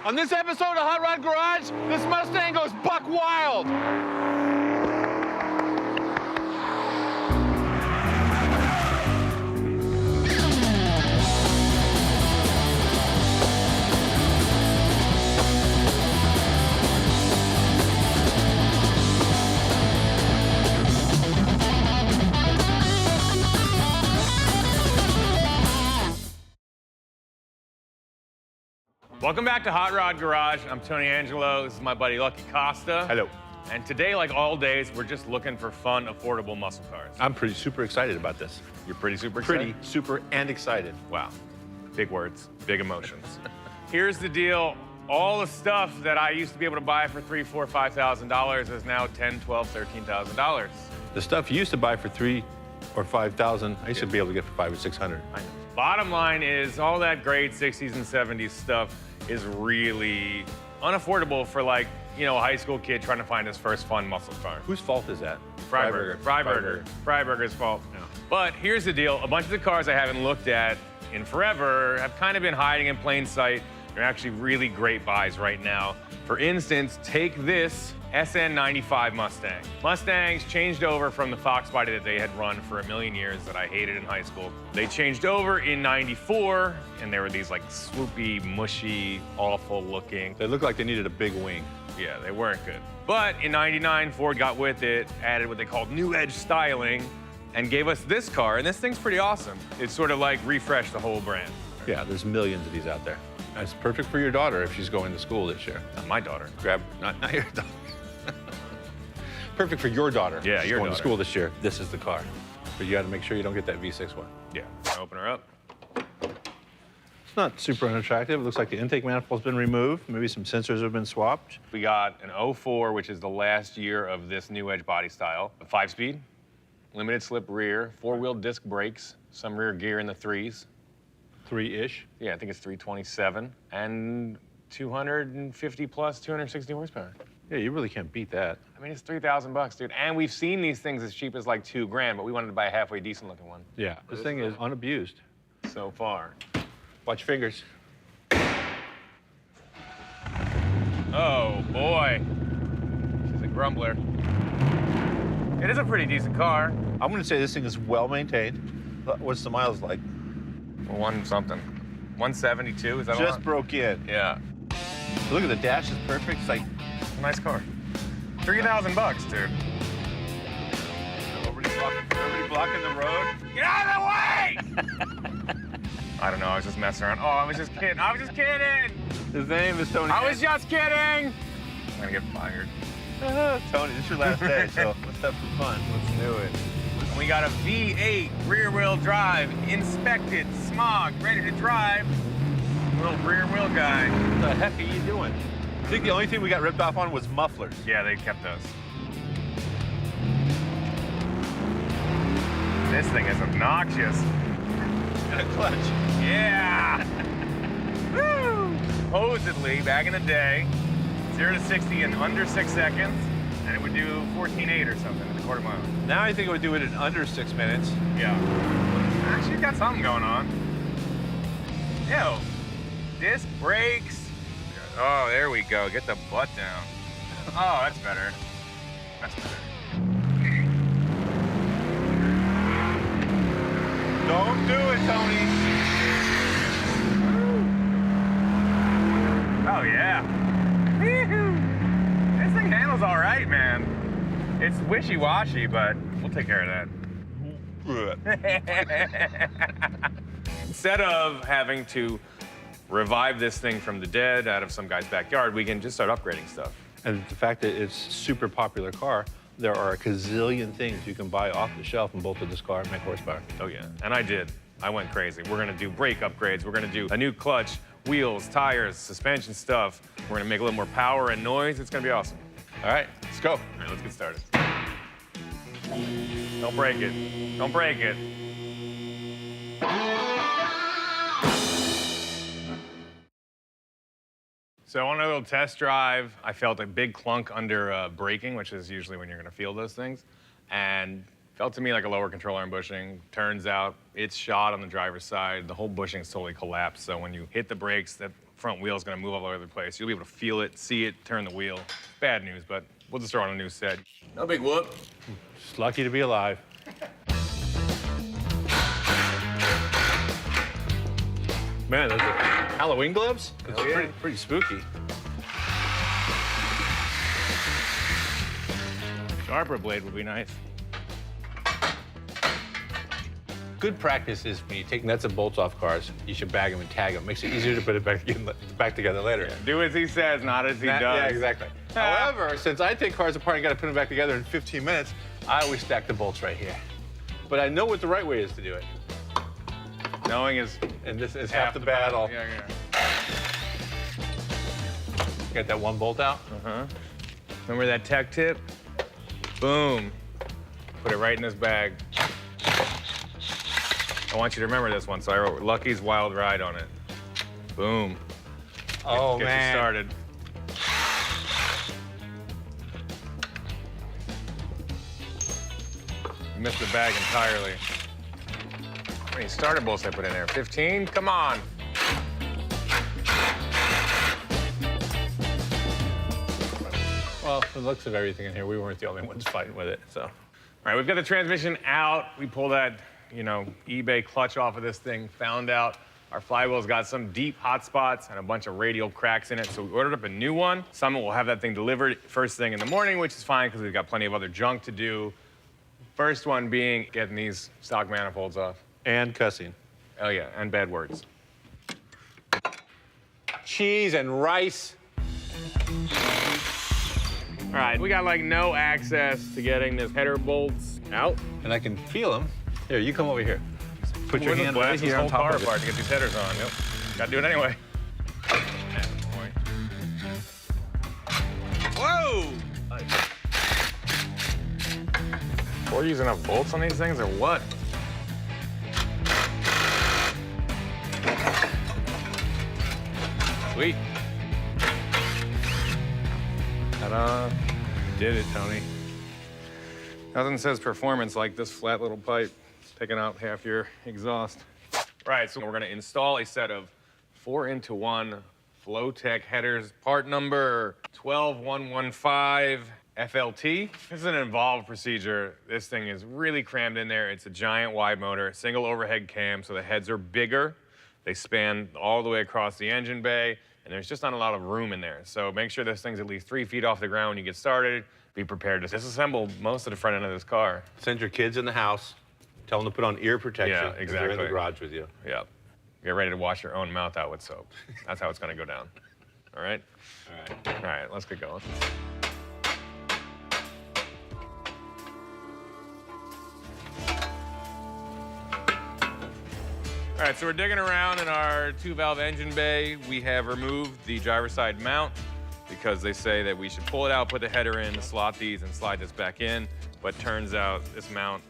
On this episode of Hot Rod Garage, this Mustang goes buck wild. Welcome back to Hot Rod Garage. I'm Tony Angelo. This is my buddy Lucky Costa. Hello. And today, like all days, we're just looking for fun, affordable muscle cars. I'm super excited about this. You're pretty super excited? Pretty, super, and excited. Wow. Big words, big emotions. Here's the deal. All the stuff that I used to be able to buy for $3,000, $4,000, $5,000 is now $10,000, $12,000, $13,000. The stuff you used to buy for $3,000 or $5,000, I used to be able to get for $500 or $600. I know. Bottom line is, all that great 60s and 70s stuff is really unaffordable for, like, you know, a high school kid trying to find his first fun muscle car. Whose fault is that? Freiburger's fault. Yeah. But here's the deal. A bunch of the cars I haven't looked at in forever have kind of been hiding in plain sight. They're actually really great buys right now. For instance, take this SN95 Mustang. Mustangs changed over from the Fox body that they had run for a million years that I hated in high school. They changed over in '94, and they were these like swoopy, mushy, awful looking. They look like they needed a big wing. Yeah, they weren't good. But in '99, Ford got with it, added what they called new edge styling, and gave us this car, and this thing's pretty awesome. It's sort of like refreshed the whole brand. Yeah, there's millions of these out there. It's perfect for your daughter if she's going to school this year. Not my daughter. Not your daughter. Perfect for your daughter. Yeah, she's your going daughter. to school this year. This is the car. But you got to make sure you don't get that V6 one. Yeah, open her up. It's not super unattractive. It looks like the intake manifold's been removed. Maybe some sensors have been swapped. We got an 04, which is the last year of this new edge body style. A 5-speed, limited slip rear, 4-wheel disc brakes, some rear gear in the 3s. 3-ish. Yeah, I think it's 327, and 250 plus 260 horsepower. Yeah, you really can't beat that. I mean, it's $3,000, dude. And we've seen these things as cheap as like $2,000, but we wanted to buy a halfway decent looking one. Yeah, this thing is unabused. So far. Watch your fingers. Oh, boy. She's a grumbler. It is a pretty decent car. I'm gonna say this thing is well maintained. What's the miles like? One something. 172, is that Just broke in. Yeah. Look at the dash, is perfect. It's like Nice car. $3,000, dude. Everybody blocking the road. Get out of the way! I don't know, I was just messing around. Oh, I was just kidding. I was just kidding! His name is Tony. I was just kidding! I'm gonna get fired. Tony, this is your last day, so let's have some fun. Let's do it. We got a V8 rear-wheel drive, inspected, smogged, ready to drive. Little rear-wheel guy. What the heck are you doing? I think the only thing we got ripped off on was mufflers. Yeah, they kept those. This thing is obnoxious. And a clutch. Yeah! Woo! Supposedly, back in the day, 0 to 60 in under 6 seconds, and it would do 14.8 or something in a quarter mile. Now I think it would do it in under 6 minutes. Yeah. Actually, got something going on. Ew. Disc brakes. Oh, there we go. Get the butt down. Oh, that's better. That's better. Don't do it, Tony. Oh, yeah. This thing handles all right, man. It's wishy-washy, but we'll take care of that. Instead of having to revive this thing from the dead out of some guy's backyard, we can just start upgrading stuff. And the fact that it's a super popular car, there are a gazillion things you can buy off the shelf and bolt to this car and make horsepower. Oh, yeah. And I did. I went crazy. We're going to do brake upgrades. We're going to do a new clutch, wheels, tires, suspension stuff. We're going to make a little more power and noise. It's going to be awesome. All right, let's go. All right, let's get started. Don't break it. Don't break it. So on a little test drive, I felt a big clunk under braking, which is usually when you're going to feel those things, and felt to me like a lower control arm bushing. Turns out it's shot on the driver's side. The whole bushing's totally collapsed, so when you hit the brakes, that front wheel is gonna move all over the place. You'll be able to feel it, see it, turn the wheel. Bad news, but we'll just throw on a new set. No big whoop. Just lucky to be alive. Man, those are Halloween gloves? It's yeah. pretty spooky. Sharper blade would be nice. Good practice is when you take nuts and bolts off cars, you should bag them and tag them. Makes it easier to put it back together later. Yeah, do as he says, not as he does. Yeah, exactly. However, since I take cars apart and got to put them back together in 15 minutes, I always stack the bolts right here. But I know what the right way is to do it. Knowing is... And this is half the battle. Yeah. Get that one bolt out. Uh-huh. Remember that tech tip? Boom. Put it right in this bag. I want you to remember this one, so I wrote Lucky's Wild Ride on it. Boom. Oh, Get man. you started. You missed the bag entirely. How many starter bolts I put in there? 15? Come on. Well, for the looks of everything in here, we weren't the only ones fighting with it, so. All right, we've got the transmission out. We pulled that, eBay clutch off of this thing, found out our flywheel's got some deep hot spots and a bunch of radial cracks in it, so we ordered up a new one. Someone will have that thing delivered first thing in the morning, which is fine because we've got plenty of other junk to do. First one being getting these stock manifolds off. And cussing. Oh, yeah, and bad words. Cheese and rice. All right, we got like no access to getting this header bolts out. And I can feel them. Here, you come over here. Put your hand right here on top of it. apart to get these headers on. Yep. Gotta do it anyway. Whoa! We're using enough bolts on these things or what? Sweet. Ta-da. Did it, Tony. Nothing says performance like this flat little pipe taking out half your exhaust. Right, so we're gonna install a set of 4-into-1 Flowtech headers, part number 12115 FLT. This is an involved procedure. This thing is really crammed in there. It's a giant wide motor, single overhead cam, so the heads are bigger. They span all the way across the engine bay, and there's just not a lot of room in there. So make sure this thing's at least 3 feet off the ground when you get started. Be prepared to disassemble most of the front end of this car. Send your kids in the house. Tell them to put on ear protection. Yeah, 'cause exactly. They're in the garage with you. Yeah. Get ready to wash your own mouth out with soap. That's how it's gonna go down. All right? All right. All right, let's get going. All right, so we're digging around in our 2-valve engine bay. We have removed the driver's side mount because they say that we should pull it out, put the header in, slot these, and slide this back in. But turns out this mount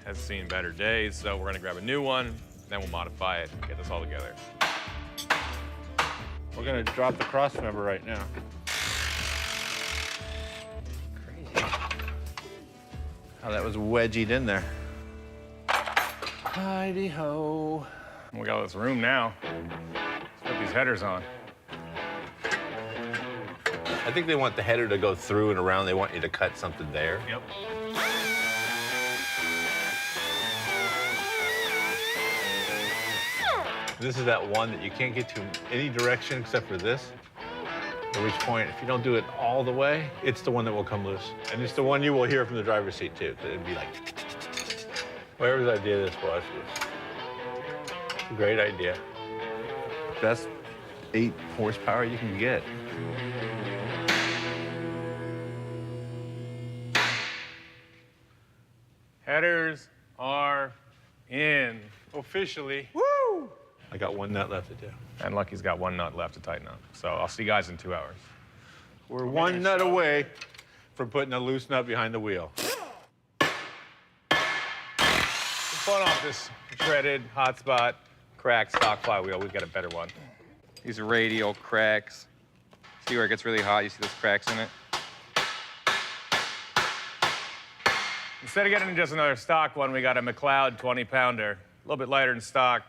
has seen better days, so we're gonna grab a new one, then we'll modify it, get this all together. We're gonna drop the cross member right now. Crazy. How that was wedgied in there. Heidi-ho. We got all this room now. Let's put these headers on. I think they want the header to go through and around. They want you to cut something there. Yep. This is that one that you can't get to any direction except for this. At which point, if you don't do it all the way, it's the one that will come loose. And it's the one you will hear from the driver's seat, too. It'd be like... Whoever's idea this was a great idea. Best 8 horsepower you can get. Headers are in. Officially. Woo! I got one nut left to do. And Lucky's got one nut left to tighten up. So I'll see you guys in 2 hours. We're one nut away from putting a loose nut behind the wheel. Pulling off this shredded, hot spot, cracked stock flywheel. We've got a better one. These are radial cracks. See where it gets really hot? You see those cracks in it? Instead of getting just another stock one, we got a McLeod 20-pounder. A little bit lighter than stock,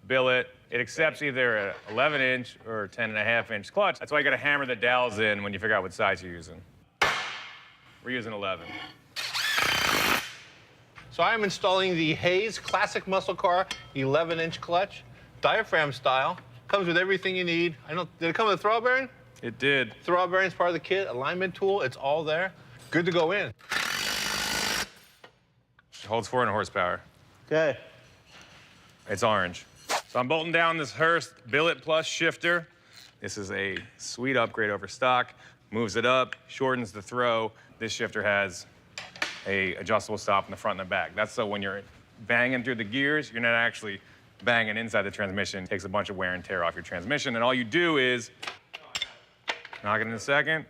billet. It accepts either an 11-inch or 10.5-inch clutch. That's why you gotta hammer the dowels in when you figure out what size you're using. We're using 11. So I'm installing the Hayes Classic Muscle Car 11-inch clutch, diaphragm style. Comes with everything you need. Did it come with a throttle bearing? It did. Throttle bearing is part of the kit, alignment tool, it's all there. Good to go in. It holds 400 horsepower. Okay. It's orange. So I'm bolting down this Hurst Billet Plus shifter. This is a sweet upgrade over stock. Moves it up, shortens the throw. This shifter has a adjustable stop in the front and the back. That's so when you're banging through the gears, you're not actually banging inside the transmission. It takes a bunch of wear and tear off your transmission, and all you do is knock it in a second,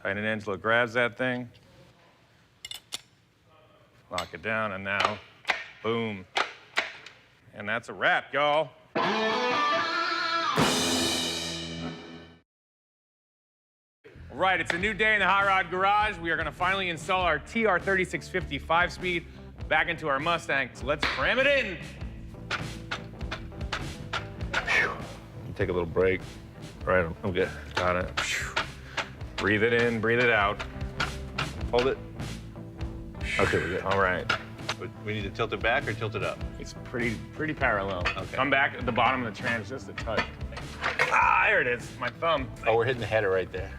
tighten it in until it grabs that thing, lock it down, and now, boom. And that's a wrap, y'all. All right, it's a new day in the Hot Rod Garage. We are gonna finally install our TR3650 5-speed back into our Mustang. So let's cram it in. Take a little break. All right, I'm good. Got it. Breathe it in, breathe it out. Hold it. Okay, we're good. All right. But we need to tilt it back or tilt it up? It's pretty parallel. Okay. Come back at the bottom of the trans just a touch. Ah, there it is, my thumb. Oh, we're hitting the header right there.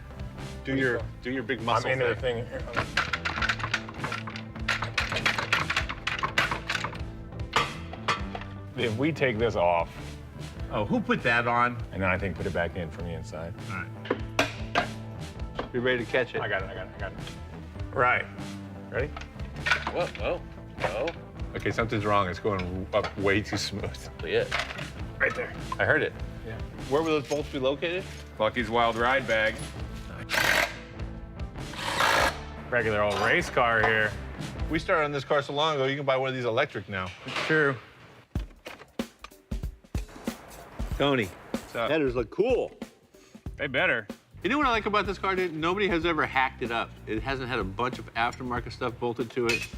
Do your big muscle I'm into the thing here. If we take this off, Oh, who put that on? and then I think put it back in from the inside. All right. Be ready to catch it. I got it. Right. Ready? Whoa. Okay, something's wrong. It's going up way too smooth. Yeah. Right there. I heard it. Yeah. Where will those bolts be located? Lucky's Wild Ride bag. Regular old race car here. We started on this car so long ago, you can buy one of these electric now. It's true. Tony, What's up? headers look cool. They better. You know what I like about this car, dude? Nobody has ever hacked it up. It hasn't had a bunch of aftermarket stuff bolted to it.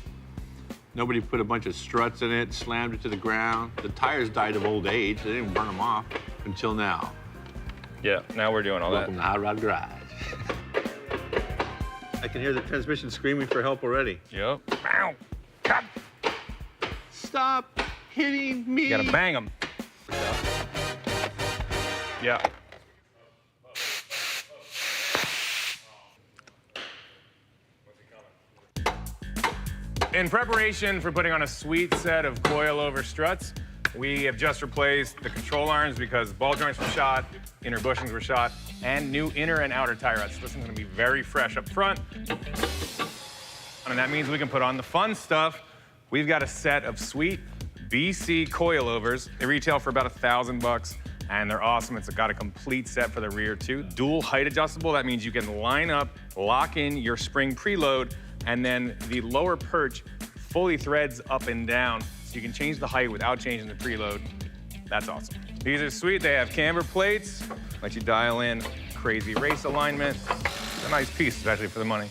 Nobody put a bunch of struts in it, slammed it to the ground. The tires died of old age. They didn't burn them off until now. Yeah, now we're doing all Welcome to Hot Rod Garage. I can hear the transmission screaming for help already. that. Yep. Ow. Cut. Stop hitting me. You gotta bang them. Yeah. In preparation for putting on a sweet set of coilover struts, we have just replaced the control arms because ball joints were shot, inner bushings were shot, and new inner and outer tie rods. This is gonna be very fresh up front. And that means we can put on the fun stuff. We've got a set of sweet BC coilovers. They retail for about $1,000, and they're awesome. It's got a complete set for the rear too. Dual height adjustable. That means you can line up, lock in your spring preload, and then the lower perch fully threads up and down, so you can change the height without changing the preload. That's awesome. These are sweet. They have camber plates, let you dial in crazy race alignment. It's a nice piece, especially for the money.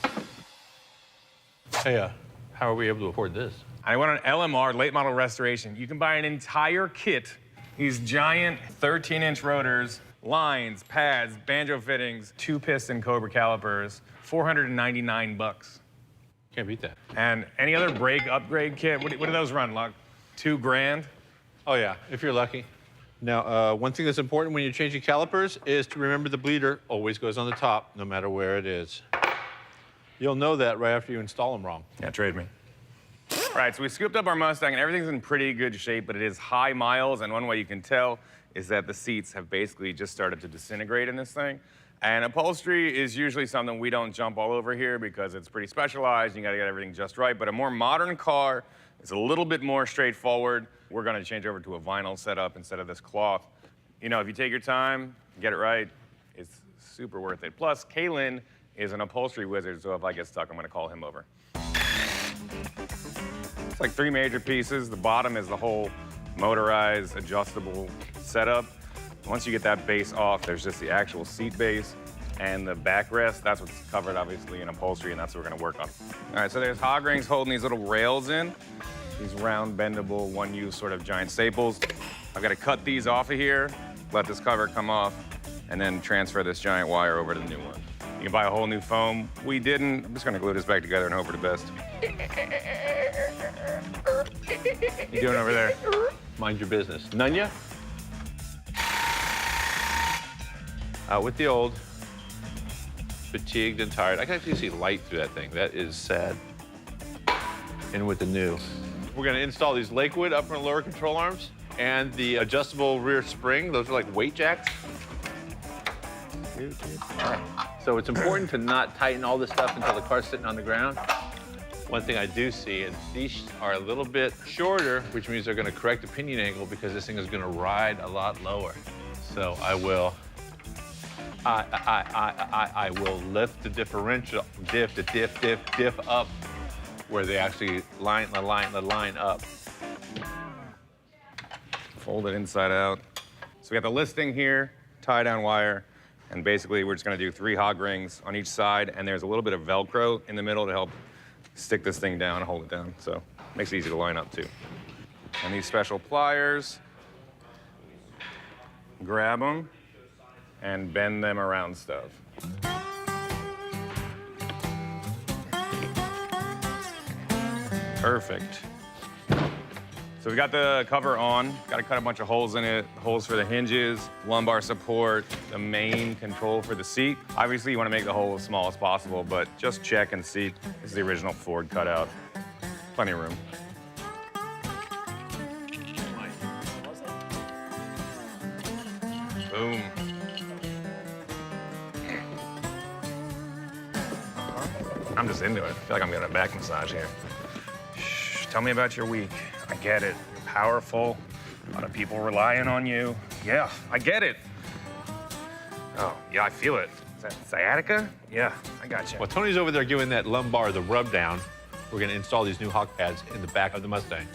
Hey, how are we able to afford this? I went on LMR, late model restoration. You can buy an entire kit. These giant 13-inch rotors, lines, pads, banjo fittings, 2-piston Cobra calipers, $499. Can't beat that. And any other brake upgrade kit, what do those run, Luck? $2 grand? Oh, yeah, if you're lucky. Now, one thing that's important when you're changing calipers is to remember the bleeder always goes on the top, no matter where it is. You'll know that right after you install them wrong. Yeah, trade me. All right, so we scooped up our Mustang, and everything's in pretty good shape, but it is high miles, and one way you can tell is that the seats have basically just started to disintegrate in this thing. And upholstery is usually something we don't jump all over here because it's pretty specialized. You gotta get everything just right. But a more modern car is a little bit more straightforward. We're gonna change over to a vinyl setup instead of this cloth. You know, if you take your time, get it right, it's super worth it. Plus, Kalen is an upholstery wizard, so if I get stuck, I'm gonna call him over. It's like 3 major pieces. The bottom is the whole motorized, adjustable setup. Once you get that base off, there's just the actual seat base and the backrest. That's what's covered, obviously, in upholstery, and that's what we're gonna work on. All right, so there's hog rings holding these little rails in. These round, bendable, one-use sort of giant staples. I've got to cut these off of here, let this cover come off, and then transfer this giant wire over to the new one. You can buy a whole new foam. We didn't. I'm just gonna glue this back together and hope for the best. What you doing over there? Mind your business. Nunya? Out with the old. Fatigued and tired. I can actually see light through that thing. That is sad. In with the new. We're gonna install these Lakewood upper and lower control arms and the adjustable rear spring. Those are like weight jacks. So it's important to not tighten all this stuff until the car's sitting on the ground. One thing I do see is these are a little bit shorter, which means they're gonna correct the pinion angle because this thing is gonna ride a lot lower. So I will lift the differential, diff up where they actually line up. Fold it inside out. So we got the listing here, tie down wire, and basically we're just gonna do 3 hog rings on each side, and there's a little bit of Velcro in the middle to help stick this thing down and hold it down. So makes it easy to line up too. And these special pliers, grab them and bend them around stuff. Perfect. So we got the cover on, got to cut a bunch of holes in it, holes for the hinges, lumbar support, the main control for the seat. Obviously you want to make the hole as small as possible, but just check and see. This is the original Ford cutout. Plenty of room. Boom. I'm just into it. I feel like I'm getting a back massage here. Shh, tell me about your week. I get it. You're powerful. A lot of people relying on you. Yeah, I get it. Oh, yeah, I feel it. Is that sciatica? Yeah, I got you. While Tony's over there giving that lumbar the rub down, we're gonna install these new hawk pads in the back of the Mustang.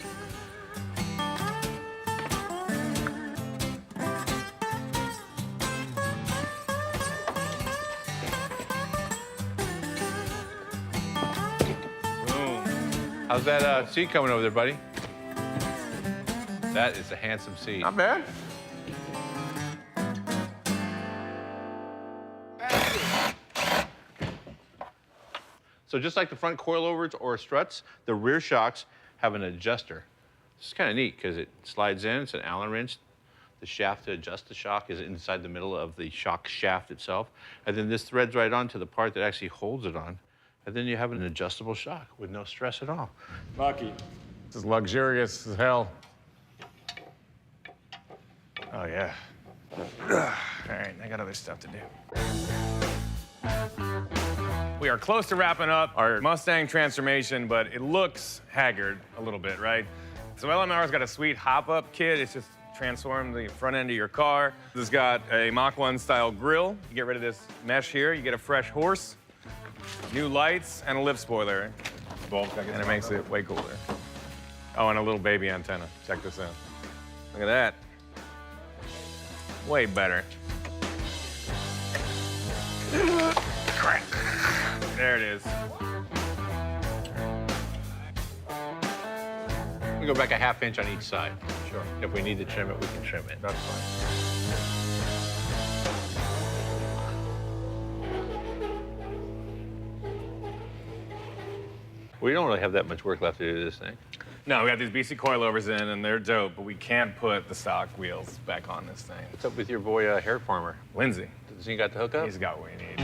Boom. How's that seat coming over there, buddy? That is a handsome seat. Not bad. So just like the front coilovers or struts, the rear shocks have an adjuster. This is kind of neat because it slides in. It's an Allen wrench. The shaft to adjust the shock is inside the middle of the shock shaft itself. And then this threads right onto the part that actually holds it on. And then you have an adjustable shock with no stress at all. Lucky. This is luxurious as hell. Oh, yeah. All right, I got other stuff to do. We are close to wrapping up our Mustang transformation, but it looks haggard a little bit, right? So LMR's got a sweet hop-up kit. It's just transform the front end of your car. This has got a Mach 1 style grille. You get rid of this mesh here, you get a fresh horse, new lights, and a lip spoiler. And it makes it way cooler. Oh, and a little baby antenna. Check this out. Look at that. Way better. There it is. We go back a ½ inch on each side. Sure. If we need to trim it, we can trim it. That's fine. We don't really have that much work left to do to this thing. No, we got these BC coilovers in, and they're dope, but we can't put the stock wheels back on this thing. What's up with your boy, hair farmer? Lindsay. Does he got the hookup? He's got what we need.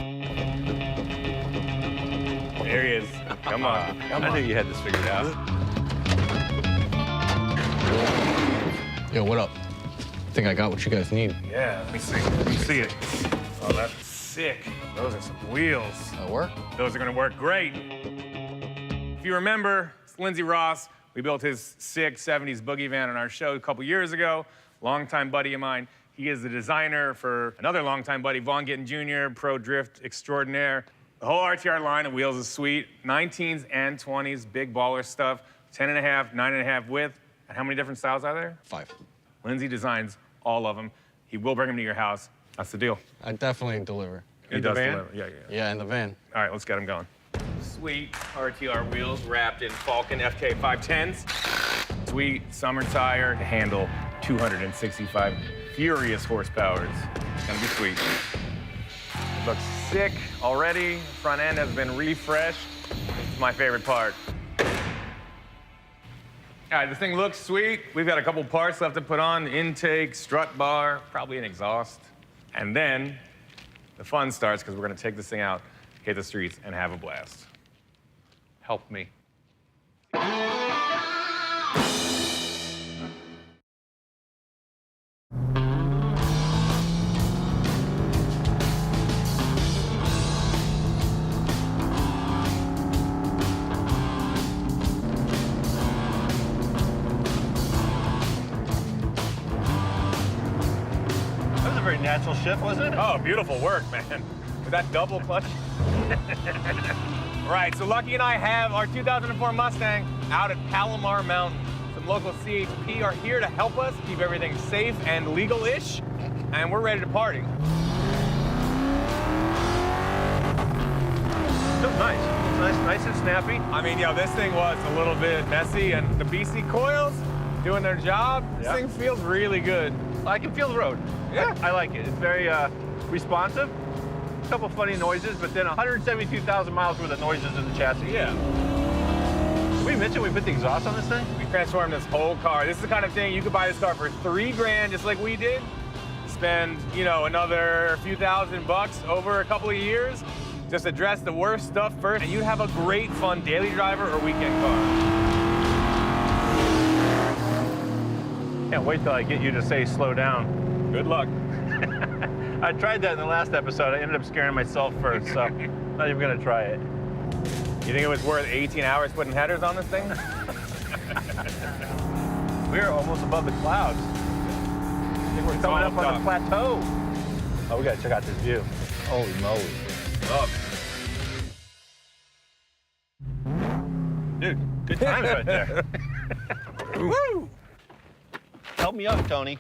There he is. Come on. Come on. I knew you had this figured out. Yo, what up? Think I got what you guys need. Yeah, let me see. Let me see it. Oh, that's sick. Those are some wheels. That work? Those are gonna work great. If you remember, it's Lindsay Ross. We built his sick 70s boogie van on our show a couple years ago. Longtime buddy of mine. He is the designer for another longtime buddy, Vaughn Gittin Jr., pro drift extraordinaire. The whole RTR line of wheels is sweet. 19s and 20s, big baller stuff. 10.5, 9.5 width. And how many different styles are there? 5. Lindsay designs all of them. He will bring them to your house. That's the deal. I definitely deliver. He does deliver. Yeah. Yeah, in the van. All right, let's get him going. Sweet RTR wheels wrapped in Falcon FK 510s. Sweet summer tire to handle 265 furious horsepower. It's gonna be sweet. It looks sick already. Front end has been refreshed. It's my favorite part. All right, this thing looks sweet. We've got a couple parts left to put on: intake, strut bar, probably an exhaust. And then the fun starts, because we're gonna take this thing out, hit the streets, and have a blast. Help me. Natural shift, wasn't it? Oh, beautiful work, man. With that double clutch. Right, so Lucky and I have our 2004 Mustang out at Palomar Mountain. Some local CHP are here to help us keep everything safe and legal-ish, and we're ready to party. Feels nice. Nice and snappy. I mean, this thing was a little bit messy, and the BC coils doing their job. This thing feels really good. I can feel the road. Yeah. I like it. It's very responsive. A couple funny noises, but then 172,000 miles worth of noises in the chassis. Yeah. Did we mention we put the exhaust on this thing? We transformed this whole car. This is the kind of thing you could buy this car for $3 grand, just like we did. Spend, another few $1,000 over a couple of years. Just address the worst stuff first, and you'd have a great, fun daily driver or weekend car. Can't wait till I get you to say slow down. Good luck. I tried that in the last episode. I ended up scaring myself first, so not even gonna try it. You think it was worth 18 hours putting headers on this thing? We're almost above the clouds. I think we're coming up on the plateau. Oh, we gotta check out this view. Holy moly. Up. Dude, good times right there. Woo! Help me up, Tony.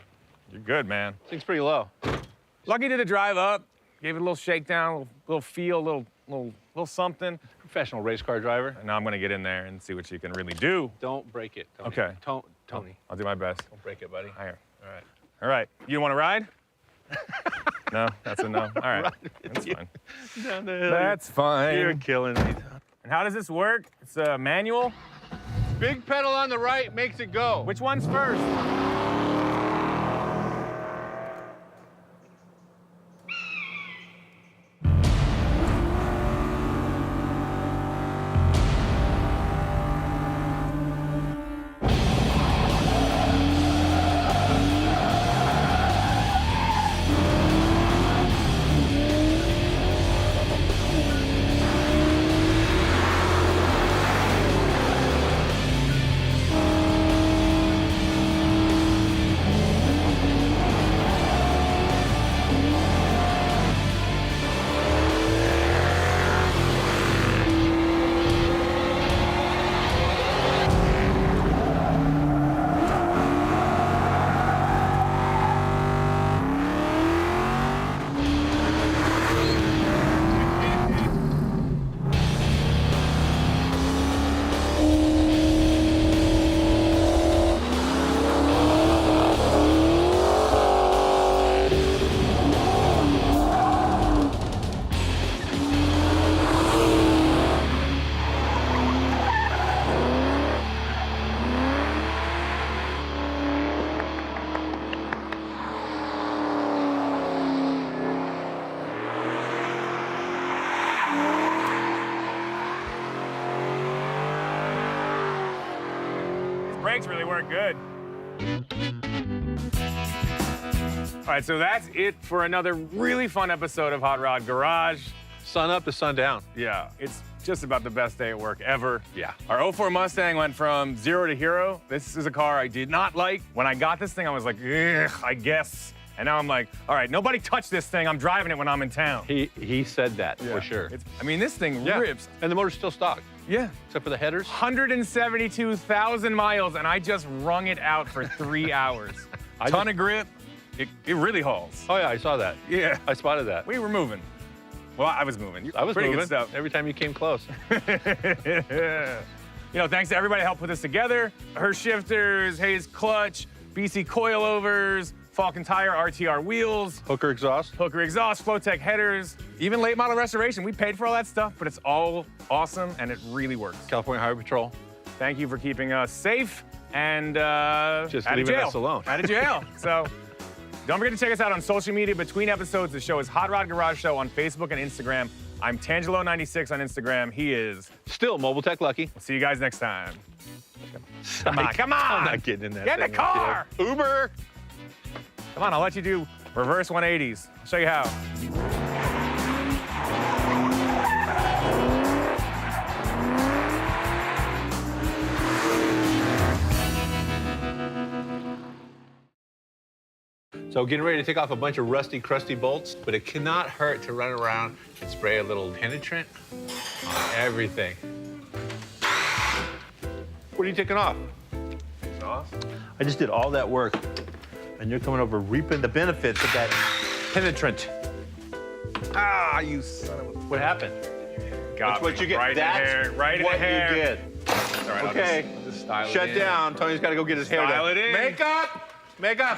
You're good, man. This thing's pretty low. Lucky did a drive up, gave it a little shakedown, a little feel, a little something. Professional race car driver. And now I'm gonna get in there and see what you can really do. Don't break it, Tony. Okay. Tony. I'll do my best. Don't break it, buddy. Here. All right. All right. You want to ride? No, that's a no. All right. That's fine. Down the hill. That's fine. You're killing me. And how does this work? It's a manual. Big pedal on the right makes it go. Which one's first? Brakes really work good. All right, so that's it for another really fun episode of Hot Rod Garage. Sun up to sun down. Yeah, it's just about the best day at work ever. Yeah. Our 04 Mustang went from 0 to hero. This is a car I did not like. When I got this thing, I was like, ugh, I guess. And now I'm like, all right, nobody touch this thing. I'm driving it when I'm in town. He said that for sure. I mean, this thing rips. And the motor's still stock. Yeah. Except for the headers. 172,000 miles, and I just wrung it out for 3 hours. Ton of grip. It really hauls. Oh, yeah, I saw that. Yeah. I spotted that. We were moving. Well, I was moving. I was Pretty moving good stuff. every time you came close. Thanks to everybody who helped put this together. Her shifters, Hayes clutch, BC coilovers, Falcon tire, RTR wheels, Hooker exhaust. Hooker exhaust, Flowtech headers, even late model restoration. We paid for all that stuff, but it's all awesome and it really works. California Highway Patrol. Thank you for keeping us safe and Just out of leaving jail. us alone. Out of jail. So don't forget to check us out on social media between episodes. The show is Hot Rod Garage Show on Facebook and Instagram. I'm Tangelo96 on Instagram. He is. Still Mobile Tech Lucky. See you guys next time. Come on, come on. I'm not getting in that Get in the thing with you. car. Uber. Come on, I'll let you do reverse 180s. I'll show you how. So getting ready to take off a bunch of rusty, crusty bolts, but it cannot hurt to run around and spray a little penetrant on everything. What are you taking off? I just did all that work, and you're coming over reaping the benefits of that penetrant. Ah, you son of a... What happened? Got That's what me. you get. Right in the That's hair. Right in what the hair. you did. All right, Okay. I'll just style it Shut in. down. Tony's got to go get his hair Style done. it in. Makeup. Makeup.